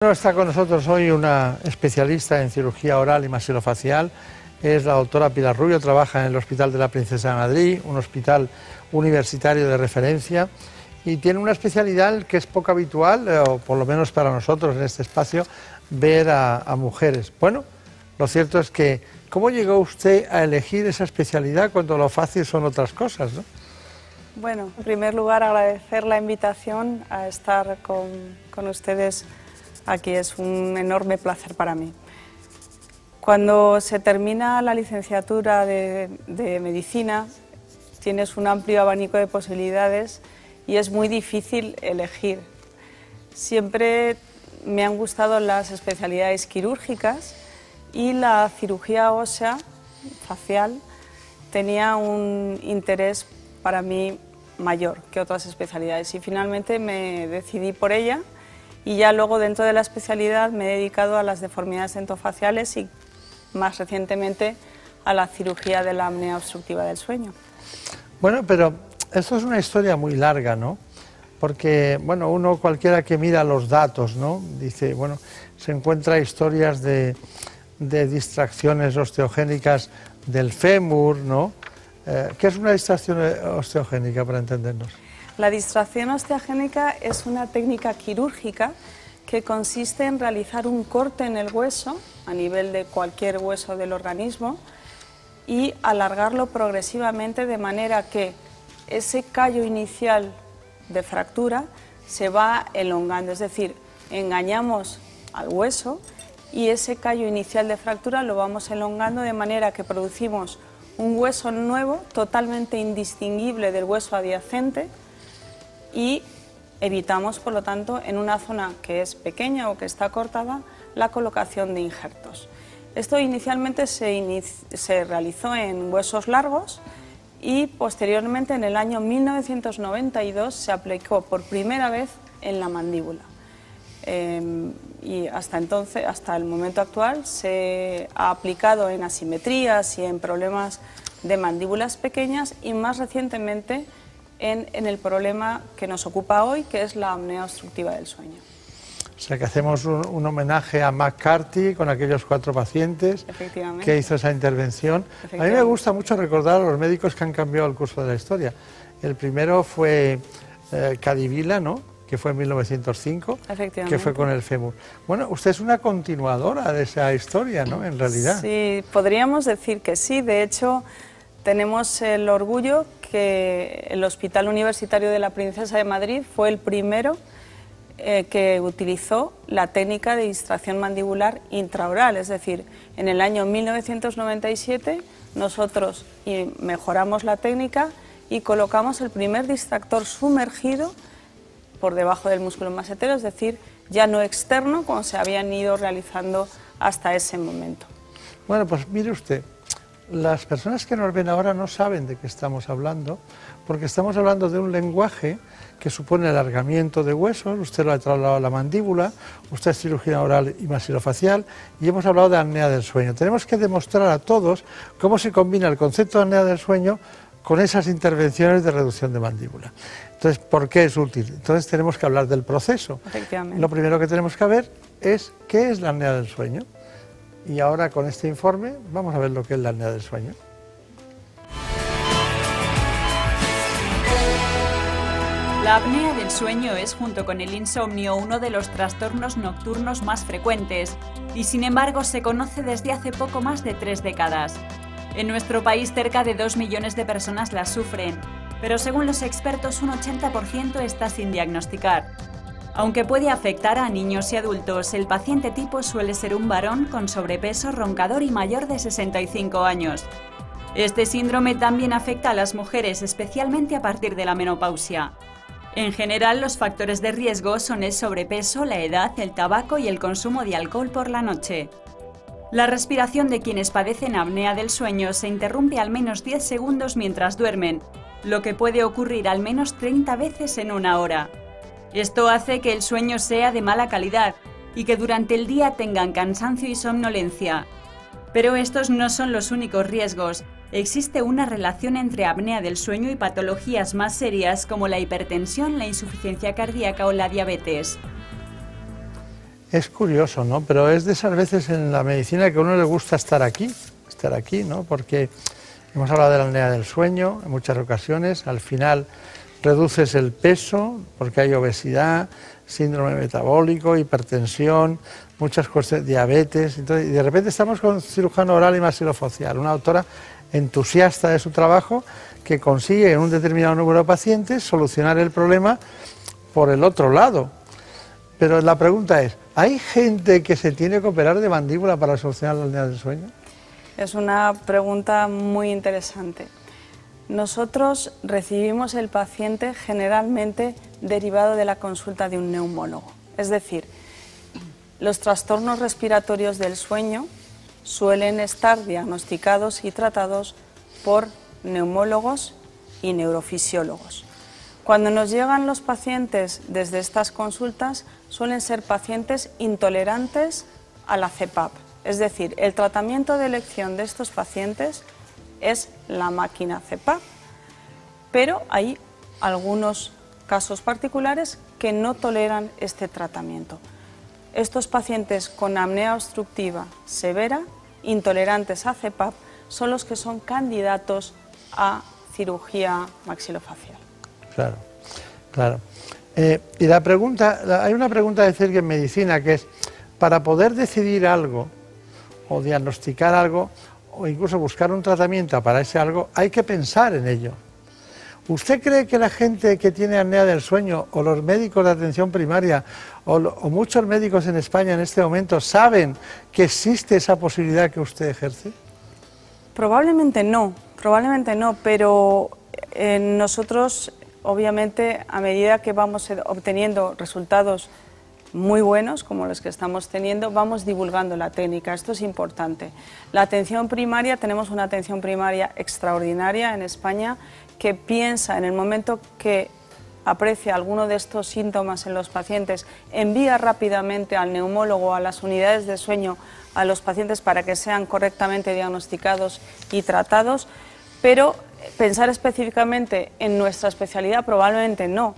Bueno, está con nosotros hoy una especialista en cirugía oral y maxilofacial, es la doctora Pilar Rubio, trabaja en el Hospital de la Princesa de Madrid, un hospital universitario de referencia, y tiene una especialidad que es poco habitual, o por lo menos para nosotros en este espacio, ver a mujeres. Bueno, lo cierto es que, ¿cómo llegó usted a elegir esa especialidad cuando lo fácil son otras cosas, ¿no? Bueno, en primer lugar agradecer la invitación a estar con ustedes aquí, es un enorme placer para mí. Cuando se termina la licenciatura de medicina, tienes un amplio abanico de posibilidades y es muy difícil elegir. Siempre me han gustado las especialidades quirúrgicas y la cirugía ósea, facial, tenía un interés para mí mayor que otras especialidades y finalmente me decidí por ella. Y ya luego dentro de la especialidad me he dedicado a las deformidades dentofaciales y más recientemente a la cirugía de la apnea obstructiva del sueño. Bueno, pero esto es una historia muy larga, ¿no? Porque, bueno, uno cualquiera que mira los datos, ¿no? Dice, bueno, se encuentra historias de distracciones osteogénicas del fémur, ¿no? ¿Qué es una distracción osteogénica, para entendernos? La distracción osteogénica es una técnica quirúrgica que consiste en realizar un corte en el hueso, a nivel de cualquier hueso del organismo, y alargarlo progresivamente de manera que ese callo inicial de fractura se va elongando, es decir, engañamos al hueso y ese callo inicial de fractura lo vamos elongando de manera que producimos un hueso nuevo, totalmente indistinguible del hueso adyacente, y evitamos, por lo tanto, en una zona que es pequeña o que está cortada, la colocación de injertos. Esto inicialmente se realizó en huesos largos y posteriormente, en el año 1992, se aplicó por primera vez en la mandíbula. Y hasta entonces, hasta el momento actual, se ha aplicado en asimetrías y en problemas de mandíbulas pequeñas y más recientemente en el problema que nos ocupa hoy, que es la apnea obstructiva del sueño. O sea que hacemos un homenaje a McCarthy con aquellos 4 pacientes que hizo esa intervención. A mí me gusta mucho recordar a los médicos que han cambiado el curso de la historia. El primero fue Cadivila, ¿no?, que fue en 1905, que fue con el fémur. Bueno, usted es una continuadora de esa historia, ¿no?, en realidad. Sí, podríamos decir que sí. De hecho, tenemos el orgullo que el Hospital Universitario de la Princesa de Madrid fue el primero que utilizó la técnica de distracción mandibular intraoral, es decir, en el año 1997 nosotros mejoramos la técnica y colocamos el primer distractor sumergido por debajo del músculo masetero, es decir, ya no externo, como se habían ido realizando hasta ese momento. Bueno, pues mire usted, las personas que nos ven ahora no saben de qué estamos hablando, porque estamos hablando de un lenguaje que supone alargamiento de huesos. Usted lo ha trasladado a la mandíbula, usted es cirugía oral y maxilofacial, y hemos hablado de apnea del sueño. Tenemos que demostrar a todos cómo se combina el concepto de apnea del sueño con esas intervenciones de reducción de mandíbula. Entonces, ¿por qué es útil? Entonces tenemos que hablar del proceso. Efectivamente. Lo primero que tenemos que ver es qué es la apnea del sueño. Y ahora, con este informe, vamos a ver lo que es la apnea del sueño. La apnea del sueño es, junto con el insomnio, uno de los trastornos nocturnos más frecuentes y, sin embargo, se conoce desde hace poco más de 3 décadas. En nuestro país, cerca de 2 millones de personas la sufren, pero según los expertos, un 80% está sin diagnosticar. Aunque puede afectar a niños y adultos, el paciente tipo suele ser un varón con sobrepeso, roncador y mayor de 65 años. Este síndrome también afecta a las mujeres, especialmente a partir de la menopausia. En general, los factores de riesgo son el sobrepeso, la edad, el tabaco y el consumo de alcohol por la noche. La respiración de quienes padecen apnea del sueño se interrumpe al menos 10 segundos mientras duermen, lo que puede ocurrir al menos 30 veces en una hora. Esto hace que el sueño sea de mala calidad y que durante el día tengan cansancio y somnolencia. Pero estos no son los únicos riesgos. Existe una relación entre apnea del sueño y patologías más serias como la hipertensión, la insuficiencia cardíaca o la diabetes. Es curioso, ¿no? Pero es de esas veces en la medicina que a uno le gusta estar aquí, ¿no? Porque hemos hablado de la apnea del sueño en muchas ocasiones, al final reduces el peso porque hay obesidad, síndrome metabólico, hipertensión, muchas cosas, diabetes, entonces, y de repente estamos con cirujano oral y maxilofacial, una doctora entusiasta de su trabajo que consigue en un determinado número de pacientes solucionar el problema por el otro lado. Pero la pregunta es, ¿hay gente que se tiene que operar de mandíbula para solucionar la apnea del sueño? Es una pregunta muy interesante. Nosotros recibimos el paciente generalmente derivado de la consulta de un neumólogo. Es decir, los trastornos respiratorios del sueño suelen estar diagnosticados y tratados por neumólogos y neurofisiólogos. Cuando nos llegan los pacientes desde estas consultas, suelen ser pacientes intolerantes a la CPAP. Es decir, el tratamiento de elección de estos pacientes es la máquina CPAP, pero hay algunos casos particulares que no toleran este tratamiento. Estos pacientes con apnea obstructiva severa, intolerantes a CPAP, son los que son candidatos a cirugía maxilofacial. Claro, claro. Y la pregunta, hay una pregunta de decir que en medicina, que es, para poder decidir algo, o diagnosticar algo, o incluso buscar un tratamiento para ese algo, hay que pensar en ello. ¿Usted cree que la gente que tiene apnea del sueño, o los médicos de atención primaria, o muchos médicos en España en este momento, saben que existe esa posibilidad que usted ejerce? Probablemente no, pero nosotros, obviamente, a medida que vamos obteniendo resultados muy buenos, como los que estamos teniendo, vamos divulgando la técnica. Esto es importante. La atención primaria, tenemos una atención primaria extraordinaria en España, que piensa en el momento que aprecia alguno de estos síntomas en los pacientes, envía rápidamente al neumólogo, a las unidades de sueño, a los pacientes para que sean correctamente diagnosticados y tratados, pero pensar específicamente en nuestra especialidad probablemente no.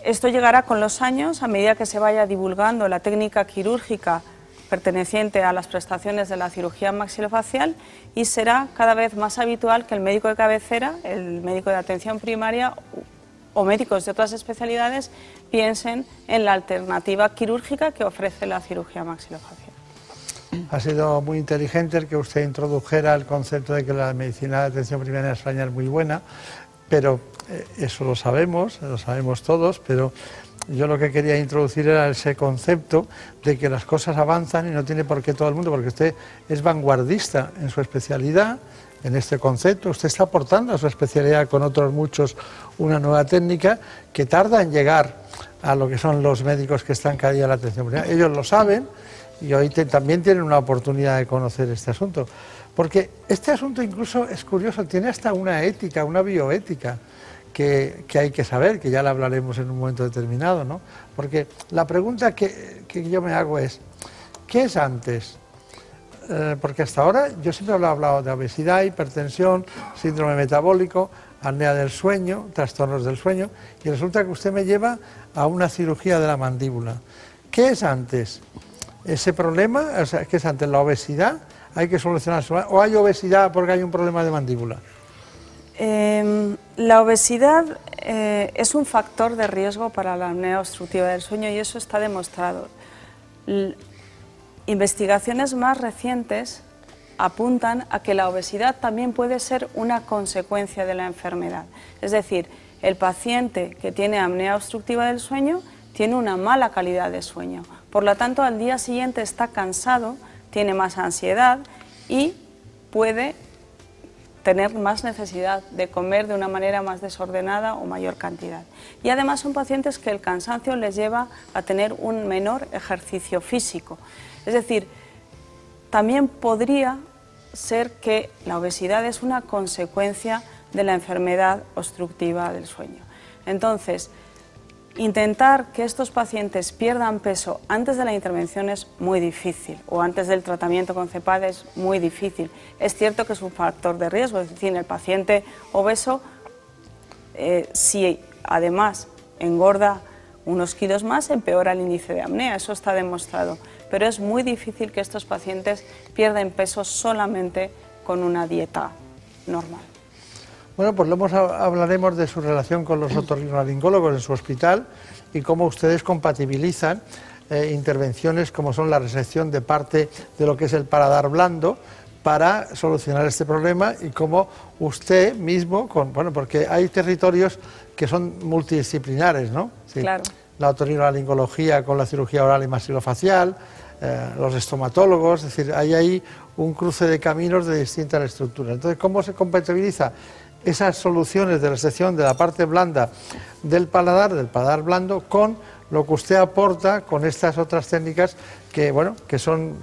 Esto llegará con los años, a medida que se vaya divulgando la técnica quirúrgica perteneciente a las prestaciones de la cirugía maxilofacial, y será cada vez más habitual que el médico de cabecera, el médico de atención primaria o médicos de otras especialidades piensen en la alternativa quirúrgica que ofrece la cirugía maxilofacial. Ha sido muy inteligente el que usted introdujera el concepto de que la medicina de atención primaria en España es muy buena, pero eso lo sabemos todos, pero yo lo que quería introducir era ese concepto de que las cosas avanzan y no tiene por qué todo el mundo, porque usted es vanguardista en su especialidad, en este concepto, usted está aportando a su especialidad con otros muchos una nueva técnica que tarda en llegar a lo que son los médicos que están cada día en la atención primaria. Ellos lo saben y hoy también tienen una oportunidad de conocer este asunto, porque este asunto incluso es curioso, tiene hasta una ética, una bioética, que hay que saber, que ya la hablaremos en un momento determinado, ¿no? Porque la pregunta que yo me hago es, ¿qué es antes? Porque hasta ahora yo siempre he hablado de obesidad, hipertensión, síndrome metabólico, apnea del sueño, trastornos del sueño, y resulta que usted me lleva a una cirugía de la mandíbula. ¿Qué es antes? ¿Ese problema? O sea, ¿qué es antes? ¿La obesidad? ¿Hay que solucionarlo? ¿O hay obesidad porque hay un problema de mandíbula? La obesidad es un factor de riesgo para la apnea obstructiva del sueño y eso está demostrado. Investigaciones más recientes apuntan a que la obesidad también puede ser una consecuencia de la enfermedad. Es decir, el paciente que tiene apnea obstructiva del sueño tiene una mala calidad de sueño. Por lo tanto, al día siguiente está cansado, tiene más ansiedad y puede tener más necesidad de comer de una manera más desordenada o mayor cantidad. Y además son pacientes que el cansancio les lleva a tener un menor ejercicio físico. Es decir, también podría ser que la obesidad es una consecuencia de la enfermedad obstructiva del sueño. Entonces, intentar que estos pacientes pierdan peso antes de la intervención es muy difícil, o antes del tratamiento con CPAP es muy difícil. Es cierto que es un factor de riesgo, es decir, el paciente obeso, si además engorda Unos kilos más empeora el índice de apnea, eso está demostrado. Pero es muy difícil que estos pacientes pierdan peso solamente con una dieta normal. Bueno, pues hablaremos de su relación con los otorrinolaringólogos en su hospital y cómo ustedes compatibilizan intervenciones como son la resección de parte de lo que es el paladar blando para solucionar este problema y cómo usted mismo, porque hay territorios que son multidisciplinares, ¿no? Sí. Claro. La otorrinolaringología con la cirugía oral y maxilofacial, los estomatólogos, es decir, hay ahí un cruce de caminos de distintas estructuras. Entonces, ¿cómo se compatibiliza esas soluciones de resección de la parte blanda del paladar blando, con lo que usted aporta con estas otras técnicas que son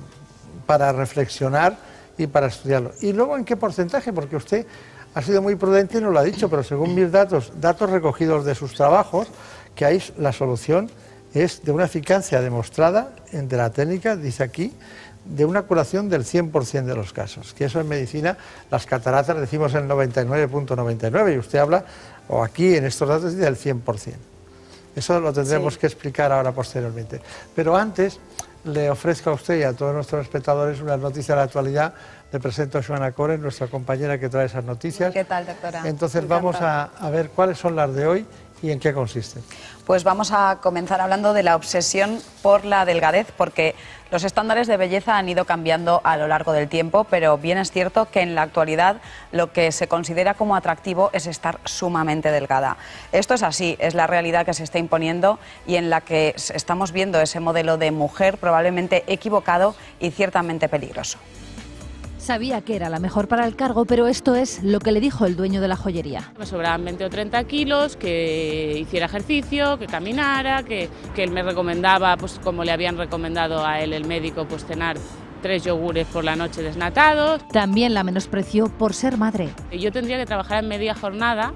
para reflexionar y para estudiarlo? Y luego, ¿en qué porcentaje? Porque usted ha sido muy prudente y no lo ha dicho, pero según mis datos recogidos de sus trabajos, que ahí la solución es de una eficacia demostrada de la técnica, dice aquí, de una curación del 100% de los casos, que eso en medicina, las cataratas decimos el 99.99 y usted habla, o aquí en estos datos, del 100%. Eso lo tendremos que explicar ahora posteriormente. Pero antes, le ofrezco a usted y a todos nuestros espectadores unas noticias de la actualidad. Le presento a Joana Coren, nuestra compañera que trae esas noticias. ¿Qué tal, doctora? Entonces vamos a ver cuáles son las de hoy y en qué consisten. Pues vamos a comenzar hablando de la obsesión por la delgadez, porque los estándares de belleza han ido cambiando a lo largo del tiempo, pero bien es cierto que en la actualidad lo que se considera como atractivo es estar sumamente delgada. Esto es así, es la realidad que se está imponiendo y en la que estamos viendo ese modelo de mujer probablemente equivocado y ciertamente peligroso. Sabía que era la mejor para el cargo, pero esto es lo que le dijo el dueño de la joyería. Me sobraban 20 o 30 kilos, que hiciera ejercicio, que caminara, que él me recomendaba, pues como le habían recomendado a él el médico, pues cenar 3 yogures por la noche desnatados. También la menospreció por ser madre. Yo tendría que trabajar en media jornada,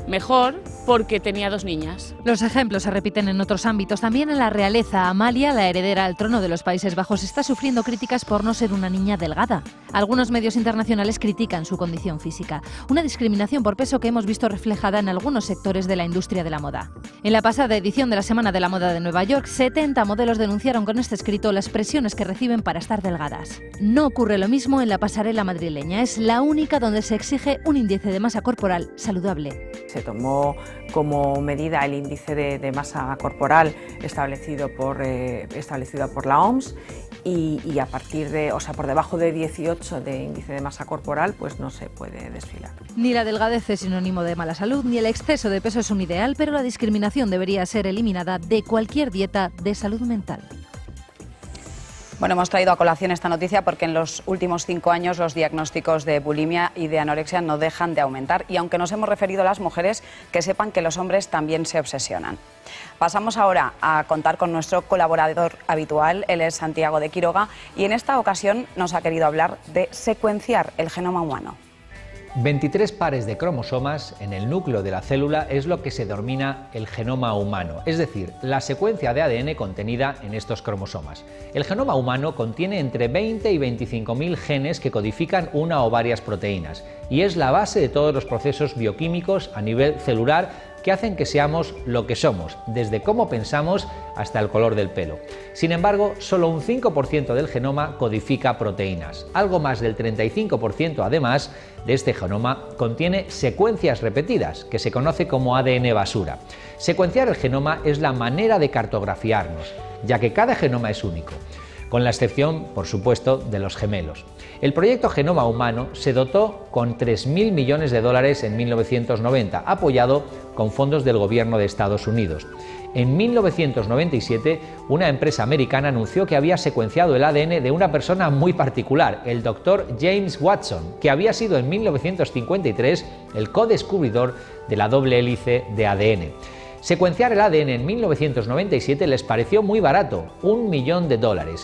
mejor, porque tenía 2 niñas. Los ejemplos se repiten en otros ámbitos. También en la realeza, Amalia, la heredera al trono de los Países Bajos, está sufriendo críticas por no ser una niña delgada. Algunos medios internacionales critican su condición física, una discriminación por peso que hemos visto reflejada en algunos sectores de la industria de la moda. En la pasada edición de la Semana de la Moda de Nueva York, 70 modelos denunciaron con este escrito las presiones que reciben para estar delgadas. No ocurre lo mismo en la pasarela madrileña. Es la única donde se exige un índice de masa corporal saludable. Se tomó como medida el índice de masa corporal establecido por la OMS y a partir de, por debajo de 18 de índice de masa corporal, pues no se puede desfilar. Ni la delgadez es sinónimo de mala salud, ni el exceso de peso es un ideal, pero la discriminación debería ser eliminada de cualquier dieta de salud mental. Bueno, hemos traído a colación esta noticia porque en los últimos 5 años los diagnósticos de bulimia y de anorexia no dejan de aumentar. Y aunque nos hemos referido a las mujeres, que sepan que los hombres también se obsesionan. Pasamos ahora a contar con nuestro colaborador habitual, él es Santiago de Quiroga, y en esta ocasión nos ha querido hablar de secuenciar el genoma humano. 23 pares de cromosomas en el núcleo de la célula es lo que se denomina el genoma humano, es decir, la secuencia de ADN contenida en estos cromosomas. El genoma humano contiene entre 20 y 25.000 genes que codifican una o varias proteínas y es la base de todos los procesos bioquímicos a nivel celular que hacen que seamos lo que somos, desde cómo pensamos hasta el color del pelo. Sin embargo, solo un 5% del genoma codifica proteínas. Algo más del 35% además de este genoma contiene secuencias repetidas, que se conoce como ADN basura. Secuenciar el genoma es la manera de cartografiarnos, ya que cada genoma es único, con la excepción, por supuesto, de los gemelos. El proyecto Genoma Humano se dotó con 3.000 millones de dólares en 1990, apoyado con fondos del gobierno de Estados Unidos. En 1997, una empresa americana anunció que había secuenciado el ADN de una persona muy particular, el Dr. James Watson, que había sido en 1953 el codescubridor de la doble hélice de ADN. Secuenciar el ADN en 1997 les pareció muy barato, $1 millón.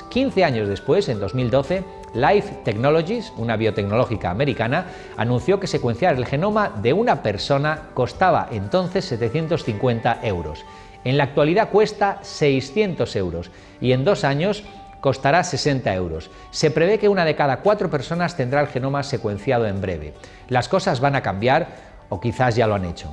15 años después, en 2012, Life Technologies, una biotecnológica americana, anunció que secuenciar el genoma de una persona costaba entonces 750 euros. En la actualidad cuesta 600 euros y en 2 años costará 60 euros. Se prevé que 1 de cada 4 personas tendrá el genoma secuenciado en breve. Las cosas van a cambiar o quizás ya lo han hecho.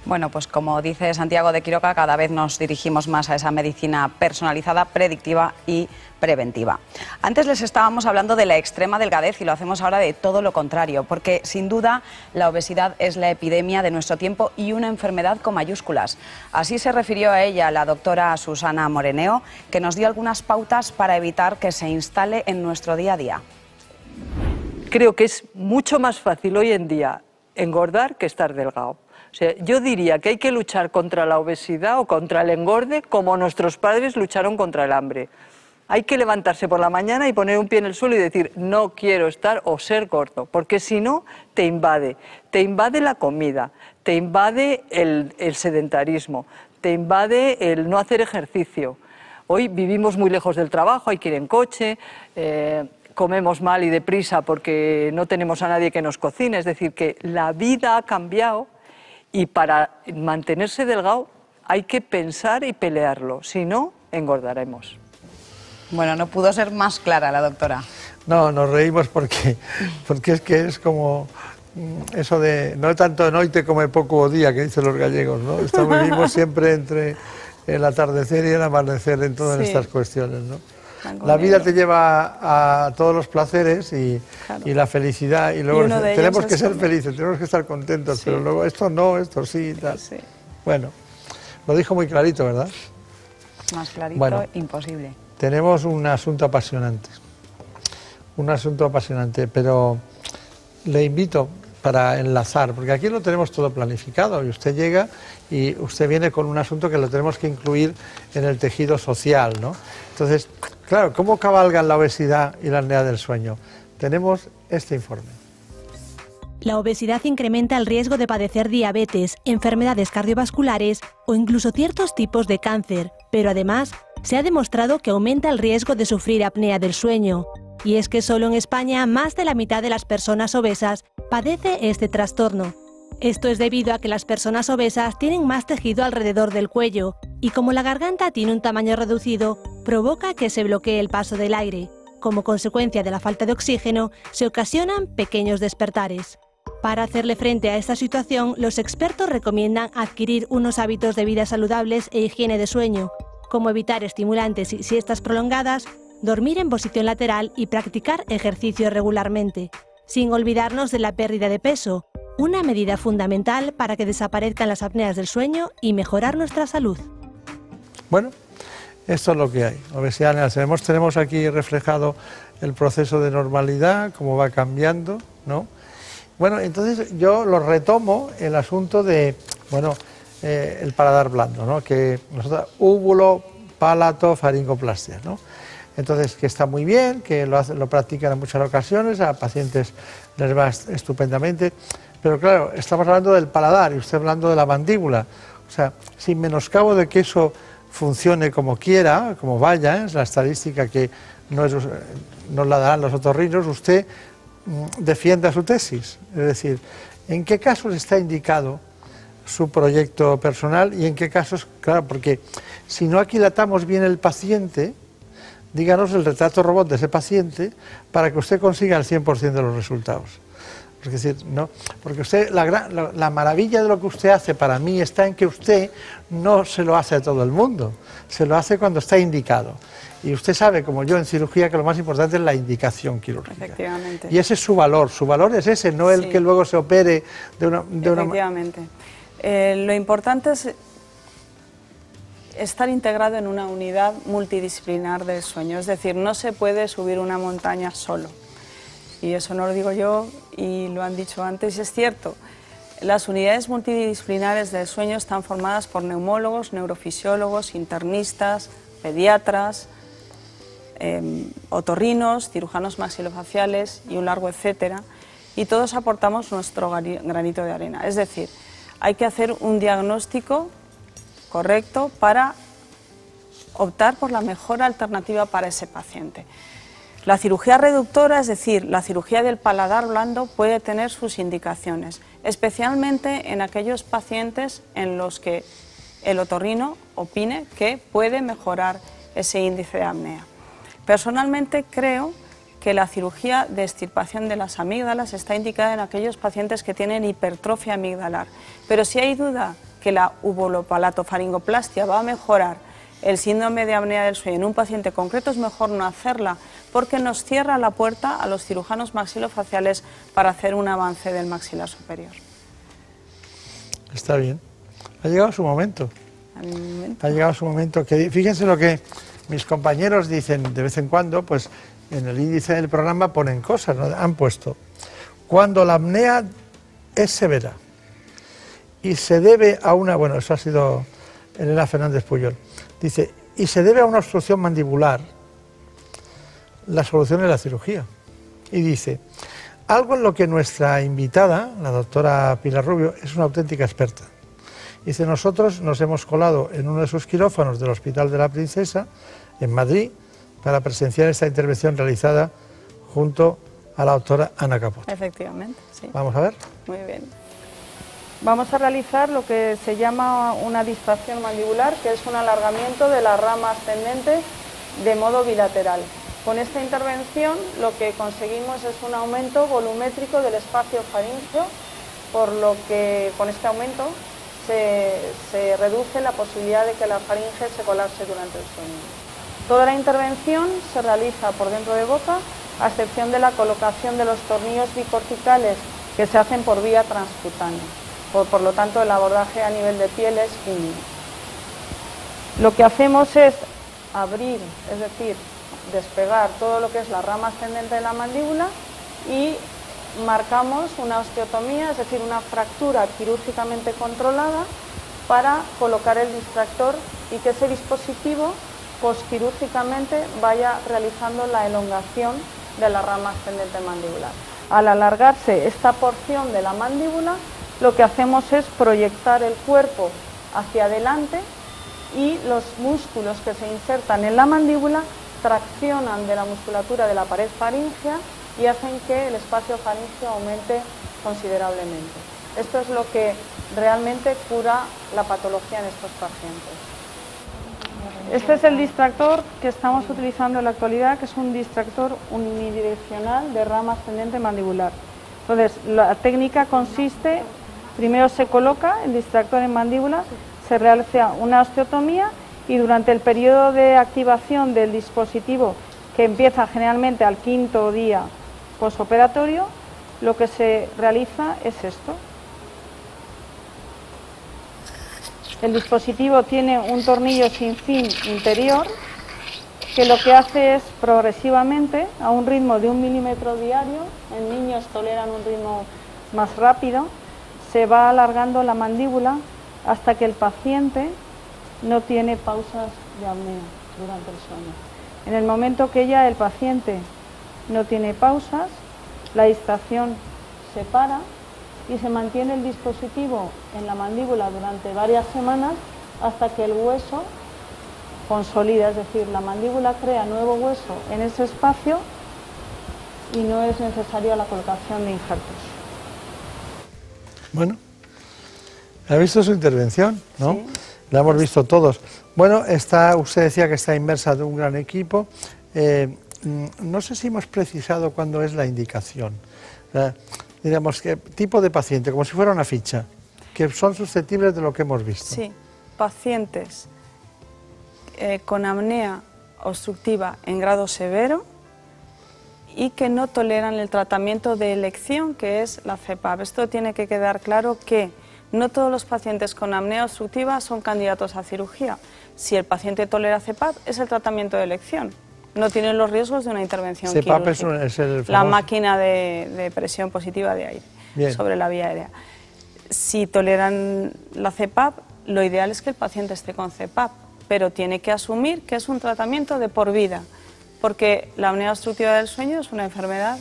Bueno, pues como dice Santiago de Quiroga, cada vez nos dirigimos más a esa medicina personalizada, predictiva y preventiva. Antes les estábamos hablando de la extrema delgadez y lo hacemos ahora de todo lo contrario, porque sin duda la obesidad es la epidemia de nuestro tiempo y una enfermedad con mayúsculas. Así se refirió a ella la doctora Susana Moreneo, que nos dio algunas pautas para evitar que se instale en nuestro día a día. Creo que es mucho más fácil hoy en día engordar que estar delgado. O sea, yo diría que hay que luchar contra la obesidad o contra el engorde como nuestros padres lucharon contra el hambre. Hay que levantarse por la mañana y poner un pie en el suelo y decir no quiero estar o ser gordo, porque si no te invade la comida, te invade el sedentarismo, te invade el no hacer ejercicio. Hoy vivimos muy lejos del trabajo, hay que ir en coche, comemos mal y deprisa porque no tenemos a nadie que nos cocine, es decir, que la vida ha cambiado. Y para mantenerse delgado hay que pensar y pelearlo, si no, engordaremos. Bueno, no pudo ser más clara la doctora. No, nos reímos porque es que es como eso de no tanto noite come poco o día que dicen los gallegos, ¿no? Vivimos siempre entre el atardecer y el amanecer en todas estas cuestiones, ¿no? La vida te lleva a todos los placeres y la felicidad, y luego tenemos que ser felices, tenemos que estar contentos, pero luego esto no, esto sí, tal. Sí. Bueno, lo dijo muy clarito, ¿verdad? Más clarito, imposible. Tenemos un asunto apasionante, pero le invito para enlazar, porque aquí lo tenemos todo planificado y usted llega y usted viene con un asunto que lo tenemos que incluir en el tejido social, ¿no? Entonces, claro, ¿cómo cabalgan la obesidad y la apnea del sueño? Tenemos este informe. La obesidad incrementa el riesgo de padecer diabetes, enfermedades cardiovasculares o incluso ciertos tipos de cáncer, pero además se ha demostrado que aumenta el riesgo de sufrir apnea del sueño. Y es que solo en España más de la mitad de las personas obesas padece este trastorno. Esto es debido a que las personas obesas tienen más tejido alrededor del cuello y como la garganta tiene un tamaño reducido, provoca que se bloquee el paso del aire. Como consecuencia de la falta de oxígeno, se ocasionan pequeños despertares. Para hacerle frente a esta situación, los expertos recomiendan adquirir unos hábitos de vida saludables e higiene de sueño, como evitar estimulantes y siestas prolongadas, dormir en posición lateral y practicar ejercicio regularmente, sin olvidarnos de la pérdida de peso, una medida fundamental para que desaparezcan las apneas del sueño y mejorar nuestra salud. Bueno, esto es lo que hay. Obesidad anal. Tenemos aquí reflejado el proceso de normalidad, cómo va cambiando, ¿no? Bueno, entonces yo lo retomo el asunto de, bueno, el paladar blando, ¿no? Que nosotros, úvulo, palato, faringoplastia, ¿no? Entonces, que está muy bien, que lo practican en muchas ocasiones, a pacientes les va estupendamente, pero claro, estamos hablando del paladar y usted hablando de la mandíbula, o sea, sin menoscabo de que eso funcione como quiera, como vaya, es la estadística que nos la darán los otorrinos, usted defienda su tesis, es decir, ¿en qué casos está indicado su proyecto personal y en qué casos? Claro, porque si no aquilatamos bien el paciente, díganos el retrato robot de ese paciente para que usted consiga el 100% de los resultados. Es decir, no, porque usted, la maravilla de lo que usted hace para mí está en que usted no se lo hace a todo el mundo, se lo hace cuando está indicado. Y usted sabe, como yo en cirugía, que lo más importante es la indicación quirúrgica. Efectivamente. Y ese es su valor es ese, no el que luego se opere de una... Efectivamente. Lo importante es estar integrado en una unidad multidisciplinar del sueño, es decir, no se puede subir una montaña solo. Y eso no lo digo yo y lo han dicho antes y es cierto. Las unidades multidisciplinares del sueño están formadas por neumólogos, neurofisiólogos, internistas, pediatras, otorrinos, cirujanos maxilofaciales y un largo etcétera, y todos aportamos nuestro granito de arena. Es decir, hay que hacer un diagnóstico correcto para optar por la mejor alternativa para ese paciente. La cirugía reductora, es decir, la cirugía del paladar blando, puede tener sus indicaciones, especialmente en aquellos pacientes en los que el otorrino opine que puede mejorar ese índice de apnea. Personalmente creo que la cirugía de extirpación de las amígdalas está indicada en aquellos pacientes que tienen hipertrofia amigdalar, pero si hay duda que la uvulopalatofaringoplastia va a mejorar el síndrome de apnea del sueño en un paciente concreto, es mejor no hacerla, porque nos cierra la puerta a los cirujanos maxilofaciales para hacer un avance del maxilar superior. Está bien. Ha llegado su momento. Ha llegado su momento. Que, fíjense lo que mis compañeros dicen de vez en cuando, pues en el índice del programa ponen cosas, ¿no? Han puesto, cuando la apnea es severa y se debe a una, bueno, eso ha sido Elena Fernández Puyol, dice, y se debe a una obstrucción mandibular, la solución es la cirugía. Y dice, algo en lo que nuestra invitada, la doctora Pilar Rubio, es una auténtica experta. Dice, nosotros nos hemos colado en uno de sus quirófanos del Hospital de la Princesa, en Madrid, para presenciar esta intervención realizada junto a la doctora Ana Capote. Efectivamente, sí. Vamos a ver. Muy bien. Vamos a realizar lo que se llama una distracción mandibular, que es un alargamiento de la rama ascendente de modo bilateral. Con esta intervención lo que conseguimos es un aumento volumétrico del espacio faríngeo, por lo que con este aumento se reduce la posibilidad de que la faringe se colapse durante el sueño. Toda la intervención se realiza por dentro de boca, a excepción de la colocación de los tornillos bicorticales que se hacen por vía transcutánea. Por lo tanto, el abordaje a nivel de piel es mínimo. Lo que hacemos es abrir, es decir, despegar todo lo que es la rama ascendente de la mandíbula y marcamos una osteotomía, es decir, una fractura quirúrgicamente controlada para colocar el distractor y que ese dispositivo posquirúrgicamente vaya realizando la elongación de la rama ascendente mandibular. Al alargarse esta porción de la mandíbula, lo que hacemos es proyectar el cuerpo hacia adelante y los músculos que se insertan en la mandíbula traccionan de la musculatura de la pared faríngea y hacen que el espacio faríngeo aumente considerablemente. Esto es lo que realmente cura la patología en estos pacientes. Este es el distractor que estamos utilizando en la actualidad, que es un distractor unidireccional de rama ascendente mandibular. Entonces, la técnica consiste, primero se coloca el distractor en mandíbula, se realiza una osteotomía y durante el periodo de activación del dispositivo, que empieza generalmente al 5.º día posoperatorio, lo que se realiza es esto. El dispositivo tiene un tornillo sin fin interior que lo que hace es progresivamente, a un ritmo de 1 milímetro diario, en niños toleran un ritmo más rápido, se va alargando la mandíbula hasta que el paciente no tiene pausas de apnea durante el sueño. En el momento que ya el paciente no tiene pausas, la distracción se para y se mantiene el dispositivo en la mandíbula durante varias semanas hasta que el hueso consolida, es decir, la mandíbula crea nuevo hueso en ese espacio y no es necesaria la colocación de injertos. Bueno, ¿ha visto su intervención? ¿No? Sí. La hemos visto todos. Bueno, usted decía que está inmersa de un gran equipo. No sé si hemos precisado cuándo es la indicación. Digamos, ¿qué tipo de paciente? Como si fuera una ficha, que son susceptibles de lo que hemos visto. Sí, pacientes con apnea obstructiva en grado severo y que no toleran el tratamiento de elección, que es la CPAP. Esto tiene que quedar claro que no todos los pacientes con apnea obstructiva son candidatos a cirugía. Si el paciente tolera CPAP, es el tratamiento de elección. No tienen los riesgos de una intervención CPAP quirúrgica. Es el famoso... La máquina de presión positiva de aire. Bien. Sobre la vía aérea. Si toleran la CPAP, lo ideal es que el paciente esté con CPAP, pero tiene que asumir que es un tratamiento de por vida, porque la apnea obstructiva del sueño es una enfermedad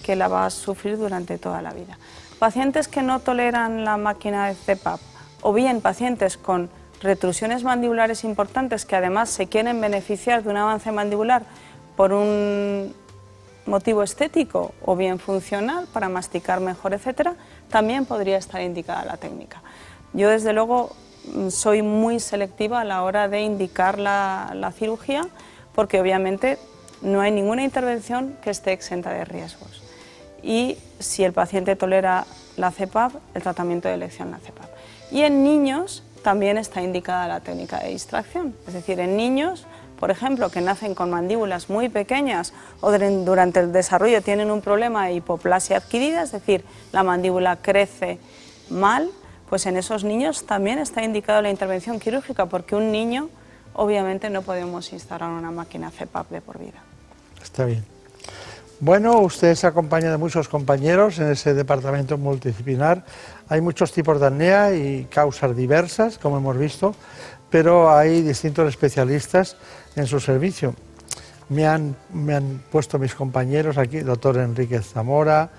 que la va a sufrir durante toda la vida. Pacientes que no toleran la máquina de CPAP, o bien pacientes con retrusiones mandibulares importantes que además se quieren beneficiar de un avance mandibular por un motivo estético o bien funcional para masticar mejor, etcétera, también podría estar indicada la técnica. Yo desde luego soy muy selectiva a la hora de indicar la cirugía, porque obviamente no hay ninguna intervención que esté exenta de riesgos. Y si el paciente tolera la CPAP, el tratamiento de elección la CPAP. Y en niños también está indicada la técnica de distracción, es decir, en niños, por ejemplo, que nacen con mandíbulas muy pequeñas o durante el desarrollo tienen un problema de hipoplasia adquirida, es decir, la mandíbula crece mal, pues en esos niños también está indicada la intervención quirúrgica, porque un niño obviamente no podemos instalar una máquina CPAP de por vida. Está bien. Bueno, usted se acompaña de muchos compañeros en ese departamento multidisciplinar. Hay muchos tipos de apnea y causas diversas, como hemos visto, pero hay distintos especialistas en su servicio. Me han puesto mis compañeros aquí, el doctor Enríquez Zamora,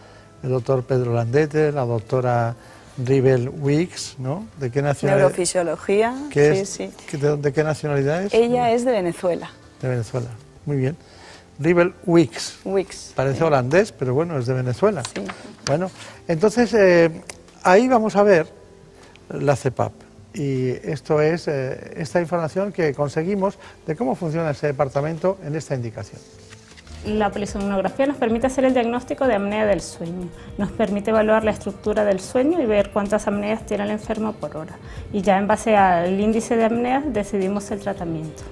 el doctor Pedro Landete, la doctora Ribel Wicks, ¿no? ¿De qué nacionalidad? Neurofisiología, sí. ¿De qué nacionalidad es? Ella es de Venezuela. De Venezuela, muy bien. Ribel Wicks. Parece sí. Holandés, pero bueno, es de Venezuela. Sí. Bueno, entonces ahí vamos a ver la CPAP. Y esto es esta información que conseguimos de cómo funciona ese departamento en esta indicación. La polisomnografía nos permite hacer el diagnóstico de apnea del sueño, nos permite evaluar la estructura del sueño y ver cuántas apneas tiene el enfermo por hora. Y ya en base al índice de apneas decidimos el tratamiento.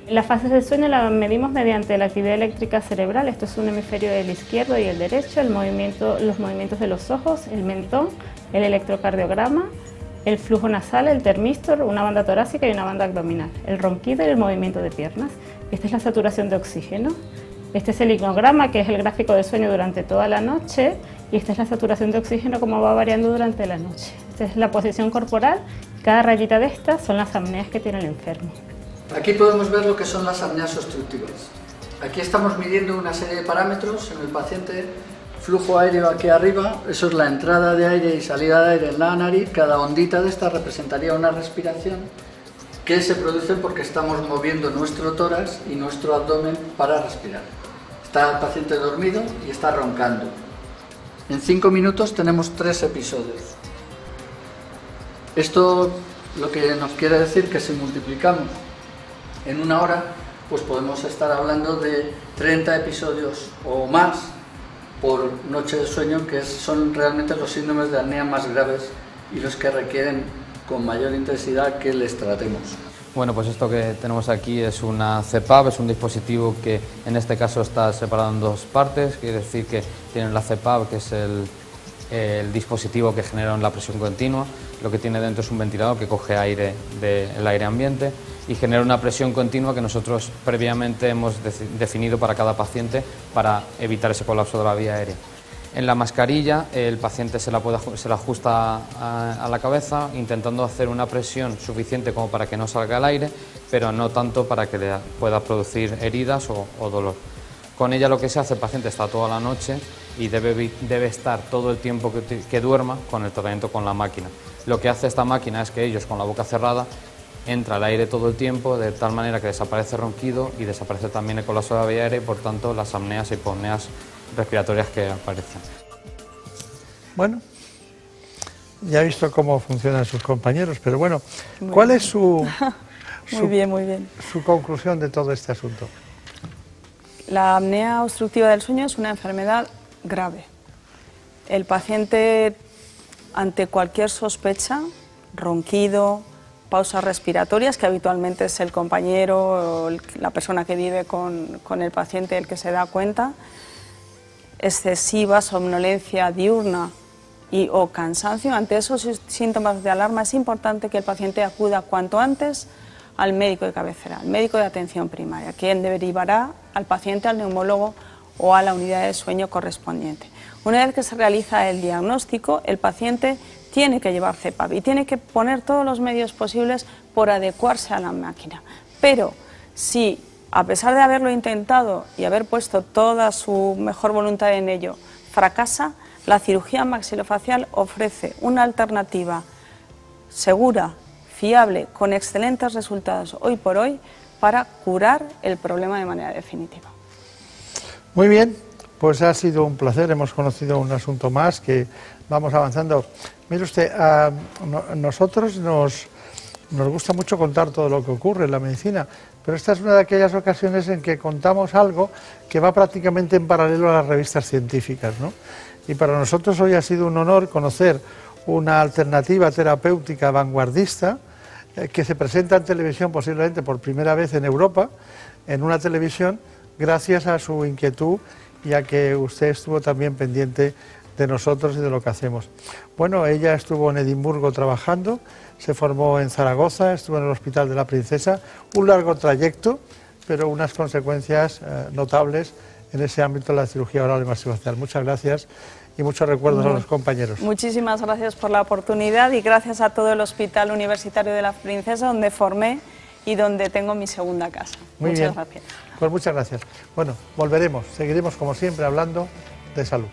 Las fases del sueño las medimos mediante la actividad eléctrica cerebral, esto es un hemisferio del izquierdo y el derecho, los movimientos de los ojos, el mentón, el electrocardiograma, el flujo nasal, el termistor, una banda torácica y una banda abdominal, el ronquido y el movimiento de piernas. Esta es la saturación de oxígeno. Este es el hipnograma, que es el gráfico de sueño durante toda la noche, y esta es la saturación de oxígeno, como va variando durante la noche. Esta es la posición corporal, cada rayita de estas son las apneas que tiene el enfermo. Aquí podemos ver lo que son las apneas obstructivas. Aquí estamos midiendo una serie de parámetros en el paciente, flujo aéreo aquí arriba, eso es la entrada de aire y salida de aire en la nariz, cada ondita de esta representaría una respiración que se produce porque estamos moviendo nuestro tórax y nuestro abdomen para respirar. Está el paciente dormido y está roncando. En 5 minutos tenemos 3 episodios. Esto lo que nos quiere decir que si multiplicamos en una hora, pues podemos estar hablando de 30 episodios o más por noche de sueño, que son realmente los síndromes de apnea más graves y los que requieren con mayor intensidad que les tratemos. Bueno, pues esto que tenemos aquí es una CPAP, es un dispositivo que en este caso está separado en 2 partes, quiere decir que tienen la CPAP, que es el dispositivo que genera la presión continua, lo que tiene dentro es un ventilador que coge aire del aire ambiente y genera una presión continua que nosotros previamente hemos definido para cada paciente para evitar ese colapso de la vía aérea. En la mascarilla el paciente se la ajusta a la cabeza intentando hacer una presión suficiente como para que no salga el aire, pero no tanto para que le pueda producir heridas o dolor. Con ella lo que se hace, el paciente está toda la noche y debe estar todo el tiempo que duerma con el tratamiento con la máquina. Lo que hace esta máquina es que ellos con la boca cerrada entra el aire todo el tiempo de tal manera que desaparece el ronquido y desaparece también el colapso de la vía aérea y por tanto las apneas y hipopneas respiratorias que aparecen. Bueno, ya he visto cómo funcionan sus compañeros, pero bueno, ¿cuál es su conclusión de todo este asunto? La apnea obstructiva del sueño es una enfermedad grave. El paciente, ante cualquier sospecha, ronquido, pausas respiratorias, que habitualmente es el compañero o la persona que vive con el paciente el que se da cuenta, excesiva somnolencia diurna o cansancio, ante esos síntomas de alarma es importante que el paciente acuda cuanto antes al médico de cabecera, al médico de atención primaria, quien derivará al paciente al neumólogo o a la unidad de sueño correspondiente. Una vez que se realiza el diagnóstico, el paciente tiene que llevar CPAP y tiene que poner todos los medios posibles por adecuarse a la máquina. Pero si, a pesar de haberlo intentado y haber puesto toda su mejor voluntad en ello, fracasa, la cirugía maxilofacial ofrece una alternativa segura, fiable, con excelentes resultados hoy por hoy para curar el problema de manera definitiva. Muy bien, pues ha sido un placer, hemos conocido un asunto más que vamos avanzando. Mire usted, a nosotros nos gusta mucho contar todo lo que ocurre en la medicina, pero esta es una de aquellas ocasiones en que contamos algo que va prácticamente en paralelo a las revistas científicas, ¿no? Y para nosotros hoy ha sido un honor conocer una alternativa terapéutica vanguardista que se presenta en televisión posiblemente por primera vez en Europa, en una televisión, gracias a su inquietud y a que usted estuvo también pendiente de nosotros y de lo que hacemos. Bueno, ella estuvo en Edimburgo trabajando, se formó en Zaragoza, estuvo en el Hospital de la Princesa, un largo trayecto, pero unas consecuencias notables en ese ámbito de la cirugía oral y maxilofacial. Muchas gracias y muchos recuerdos a los compañeros. Muchísimas gracias por la oportunidad y gracias a todo el Hospital Universitario de la Princesa, donde formé y donde tengo mi segunda casa. Muchas gracias. Pues muchas gracias. Bueno, volveremos, seguiremos como siempre hablando de salud.